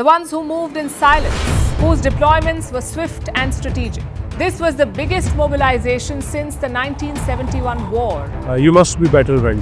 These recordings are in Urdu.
the ones who moved in silence, whose deployments were swift and strategic. This was the biggest mobilization since the 1971 war. You must be better ready.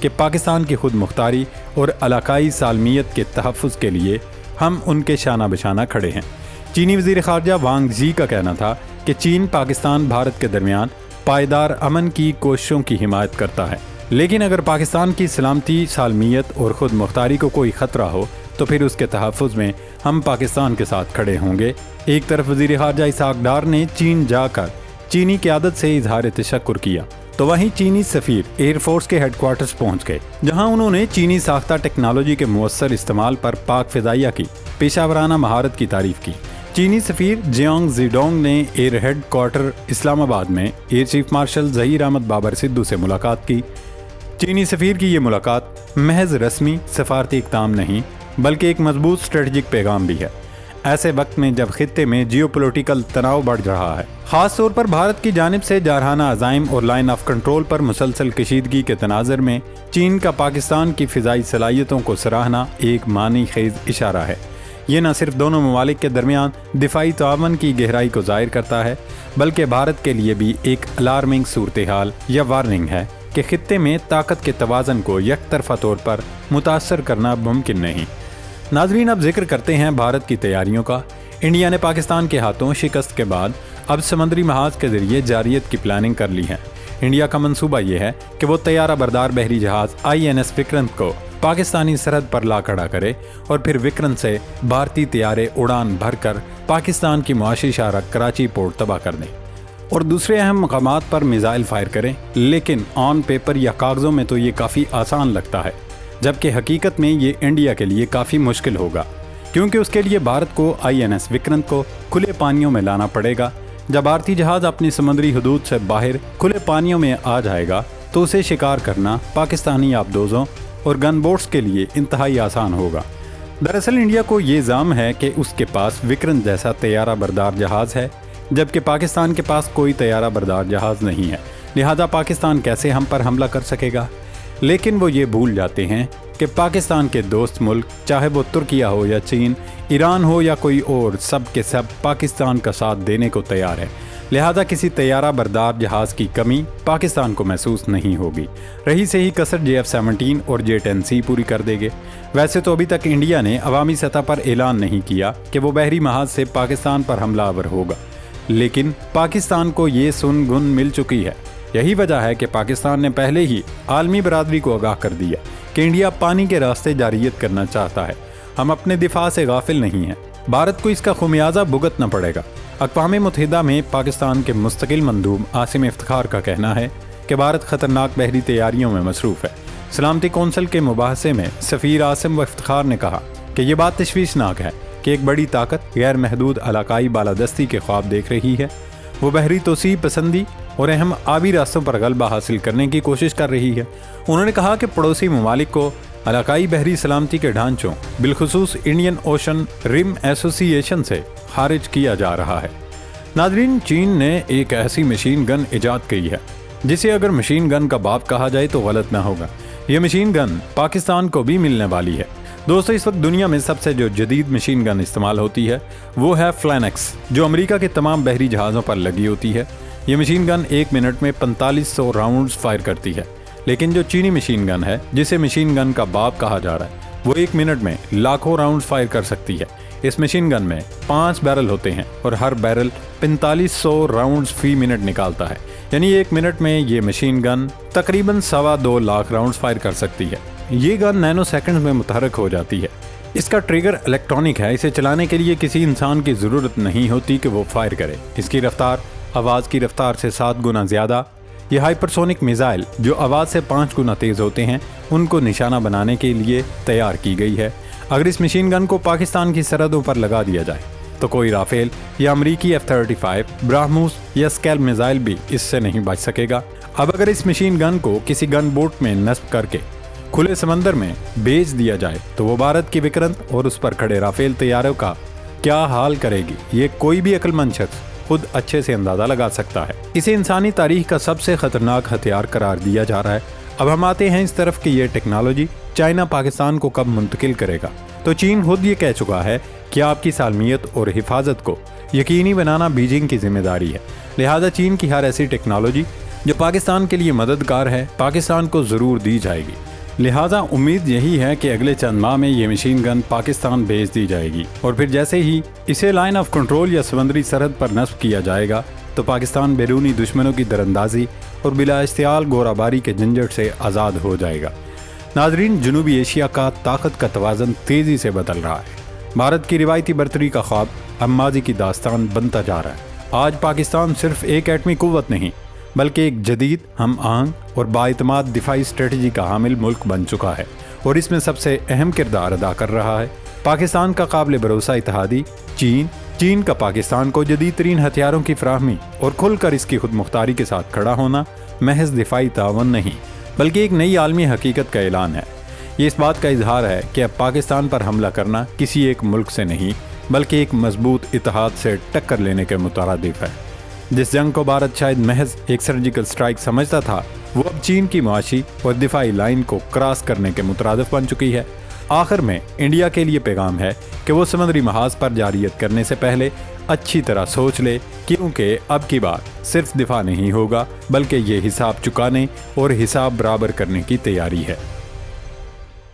کہ پاکستان کی خود مختاری اور علاقائی سالمیت کے تحفظ کے لیے ہم ان کے شانہ بشانہ کھڑے ہیں۔ چینی وزیر خارجہ وانگ زی کا کہنا تھا کہ چین پاکستان بھارت کے درمیان پائیدار امن کی کوششوں کی حمایت کرتا ہے، لیکن اگر پاکستان کی سلامتی، سالمیت اور خود مختاری کو کوئی خطرہ ہو تو پھر اس کے تحفظ میں ہم پاکستان کے ساتھ کھڑے ہوں گے۔ ایک طرف وزیر خارجہ اسحاق ڈار نے چین جا کر چینی قیادت سے اظہار تشکر کیا، تو وہیں چینی سفیر ایئر فورس کے ہیڈ کوارٹرز پہنچ گئے، جہاں انہوں نے چینی ساختہ ٹیکنالوجی کے مؤثر استعمال پر پاک فضائیہ کی پیشہ ورانہ مہارت کی تعریف کی۔ چینی سفیر جیونگ زیڈونگ نے air headquarters Islamabad میں air chief marshal Zaheer Ahmed Babar Sidhu سے ملاقات کی۔ چینی سفیر کی یہ ملاقات محض رسمی سفارتی اقدام نہیں بلکہ ایک مضبوط اسٹریٹجک پیغام بھی ہے، ایسے وقت میں جب خطے میں جیو پولیٹیکل تناؤ بڑھ رہا ہے، خاص طور پر بھارت کی جانب سے جارحانہ عزائم اور لائن آف کنٹرول پر مسلسل کشیدگی کے تناظر میں چین کا پاکستان کی فضائی صلاحیتوں کو سراہنا ایک معنی خیز اشارہ ہے۔ یہ نہ صرف دونوں ممالک کے درمیان دفاعی تعاون کی گہرائی کو ظاہر کرتا ہے بلکہ بھارت کے لیے بھی ایک الارمنگ صورتحال یا وارننگ ہے کہ خطے میں طاقت کے توازن کو یک طرفہ طور پر متاثر کرنا ممکن نہیں۔ ناظرین، اب ذکر کرتے ہیں بھارت کی تیاریوں کا۔ انڈیا نے پاکستان کے ہاتھوں شکست کے بعد اب سمندری محاذ کے ذریعے جارحیت کی پلاننگ کر لی ہے۔ انڈیا کا منصوبہ یہ ہے کہ وہ طیارہ بردار بحری جہاز INS وکرانت کو پاکستانی سرحد پر لا کھڑا کرے اور پھر وکرانت سے بھارتی طیارے اڑان بھر کر پاکستان کی معاشی شارک کراچی پورٹ تباہ کر دیں اور دوسرے اہم مقامات پر میزائل فائر کریں، لیکن آن پیپر یا کاغذوں میں تو یہ کافی آسان لگتا ہے، جبکہ حقیقت میں یہ انڈیا کے لیے کافی مشکل ہوگا، کیونکہ اس کے لیے بھارت کو INS وکرانت کو کھلے پانیوں میں لانا پڑے گا۔ جب بھارتی جہاز اپنی سمندری حدود سے باہر کھلے پانیوں میں آ جائے گا تو اسے شکار کرنا پاکستانی آبدوزوں اور گن بوٹس کے لیے انتہائی آسان ہوگا۔ دراصل انڈیا کو یہ الزام ہے کہ اس کے پاس وکرانت جیسا طیارہ بردار جہاز ہے، جبکہ پاکستان کے پاس کوئی طیارہ بردار جہاز نہیں ہے، لہذا پاکستان کیسے ہم پر حملہ کر سکے گا؟ لیکن وہ یہ بھول جاتے ہیں کہ پاکستان کے دوست ملک، چاہے وہ ترکیہ ہو یا چین، ایران ہو یا کوئی اور، سب کے سب پاکستان کا ساتھ دینے کو تیار ہے، لہذا کسی طیارہ بردار جہاز کی کمی پاکستان کو محسوس نہیں ہوگی۔ رہی سے ہی کسر JF-17 اور J-10C پوری کر دے گے۔ ویسے تو ابھی تک انڈیا نے عوامی سطح پر اعلان نہیں کیا کہ وہ بحری محاذ سے پاکستان پر حملہ آور ہوگا، لیکن پاکستان کو یہ سن گن مل چکی ہے۔ یہی وجہ ہے کہ پاکستان نے پہلے ہی عالمی برادری کو آگاہ کر دیا کہ انڈیا پانی کے راستے جارحیت کرنا چاہتا ہے۔ ہم اپنے دفاع سے غافل نہیں ہیں، بھارت کو اس کا خمیازہ بھگتنا پڑے گا۔ اقوام متحدہ میں پاکستان کے مستقل مندوب عاصم افتخار کا کہنا ہے کہ بھارت خطرناک بحری تیاریوں میں مصروف ہے۔ سلامتی کونسل کے مباحثے میں سفیر عاصم و افتخار نے کہا کہ یہ بات تشویشناک ہے کہ ایک بڑی طاقت غیر محدود علاقائی بالادستی کے خواب دیکھ رہی ہے، وہ بحری توسیع پسندی اور اہم آبی راستوں پر غلبہ حاصل کرنے کی کوشش کر رہی ہے۔ انہوں نے کہا کہ پڑوسی ممالک کو علاقائی بحری سلامتی کے ڈھانچوں، بالخصوص انڈین اوشن رم ایسوسی ایشن سے خارج کیا جا رہا ہے۔ ناظرین، چین نے ایک ایسی مشین گن ایجاد کی ہے جسے اگر مشین گن کا باپ کہا جائے تو غلط نہ ہوگا۔ یہ مشین گن پاکستان کو بھی ملنے والی ہے۔ دوستو، اس وقت دنیا میں سب سے جو جدید مشین گن استعمال ہوتی ہے وہ ہے فلینکس، جو امریکہ کے تمام بحری جہازوں پر لگی ہوتی ہے۔ یہ مشین گن 1 منٹ میں 4500 راؤنڈز فائر کرتی ہے، لیکن جو چینی مشین گن ہے، جسے مشین گن کا باپ کہا جا رہا ہے، وہ 1 منٹ میں لاکھوں راؤنڈز فائر کر سکتی ہے۔ اس مشین گن میں 5 بیرل ہوتے ہیں اور ہر بیرل 4500 راؤنڈز فی منٹ نکالتا ہے، یعنی 1 منٹ میں یہ مشین گن تقریباً 2.25 لاکھ راؤنڈز فائر کر سکتی ہے۔ یہ گن نینو سیکنڈ میں متحرک ہو جاتی ہے۔ اس کا ٹریگر الیکٹرانک ہے، اسے چلانے کے لیے کسی انسان کی ضرورت نہیں ہوتی کہ وہ فائر کرے۔ اس کی رفتار آواز کی رفتار سے 7 گنا زیادہ۔ یہ ہائپرسونک میزائل جو آواز سے 5 گنا تیز ہوتے ہیں، ان کو نشانہ بنانے کے لیے تیار کی گئی ہے۔ اگر اس مشین گن کو پاکستان کی سرحدوں پر لگا دیا جائے تو کوئی رافیل یا امریکی F-35 براہموس یا اسکیل میزائل بھی اس سے نہیں بچ سکے گا۔ اب اگر اس مشین گن کو کسی گن بوٹ میں نصب کر کے کھلے سمندر میں بیچ دیا جائے تو وہ بھارت کی وکرانت اور اس پر کھڑے رافیل طیاروں کا کیا حال کرے گی، یہ کوئی بھی عقل مند شخص خود اچھے سے اندازہ لگا سکتا ہے۔ اسے انسانی تاریخ کا سب سے خطرناک ہتھیار قرار دیا جا رہا ہے۔ اب ہم آتے ہیں اس طرف کہ یہ ٹیکنالوجی چائنا پاکستان کو کب منتقل کرے گا۔ تو چین خود یہ کہہ چکا ہے کہ آپ کی سالمیت اور حفاظت کو یقینی بنانا بیجنگ کی ذمہ داری ہے، لہذا چین کی ہر ایسی ٹیکنالوجی جو پاکستان کے لیے مددگار ہے، پاکستان کو ضرور دی جائے گی۔ لہٰذا امید یہی ہے کہ اگلے چند ماہ میں یہ مشین گن پاکستان بھیج دی جائے گی اور پھر جیسے ہی اسے لائن آف کنٹرول یا سمندری سرحد پر نصب کیا جائے گا تو پاکستان بیرونی دشمنوں کی دراندازی اور بلا اشتعال گورہ باری کے جھنجھٹ سے آزاد ہو جائے گا۔ ناظرین، جنوبی ایشیا کا طاقت کا توازن تیزی سے بدل رہا ہے۔ بھارت کی روایتی برتری کا خواب اب ماضی کی داستان بنتا جا رہا ہے۔ آج پاکستان صرف ایک ایٹمی قوت نہیں بلکہ ایک جدید، ہم آہنگ اور بااعتماد دفاعی اسٹریٹجی کا حامل ملک بن چکا ہے اور اس میں سب سے اہم کردار ادا کر رہا ہے پاکستان کا قابل بھروسہ اتحادی چین کا پاکستان کو جدید ترین ہتھیاروں کی فراہمی اور کھل کر اس کی خود مختاری کے ساتھ کھڑا ہونا محض دفاعی تعاون نہیں بلکہ ایک نئی عالمی حقیقت کا اعلان ہے۔ یہ اس بات کا اظہار ہے کہ اب پاکستان پر حملہ کرنا کسی ایک ملک سے نہیں بلکہ ایک مضبوط اتحاد سے ٹکر لینے کے مترادف ہے۔ جس جنگ کو بھارت شاید محض ایک سرجیکل سٹرائک سمجھتا تھا، وہ اب چین کی معاشی اور دفاعی لائن کو کراس کرنے کے مترادف بن چکی ہے۔ آخر میں انڈیا کے لیے پیغام ہے کہ وہ سمندری محاذ پر جارحیت کرنے سے پہلے اچھی طرح سوچ لے، کیونکہ اب کی بار صرف دفاع نہیں ہوگا بلکہ یہ حساب چکانے اور حساب برابر کرنے کی تیاری ہے۔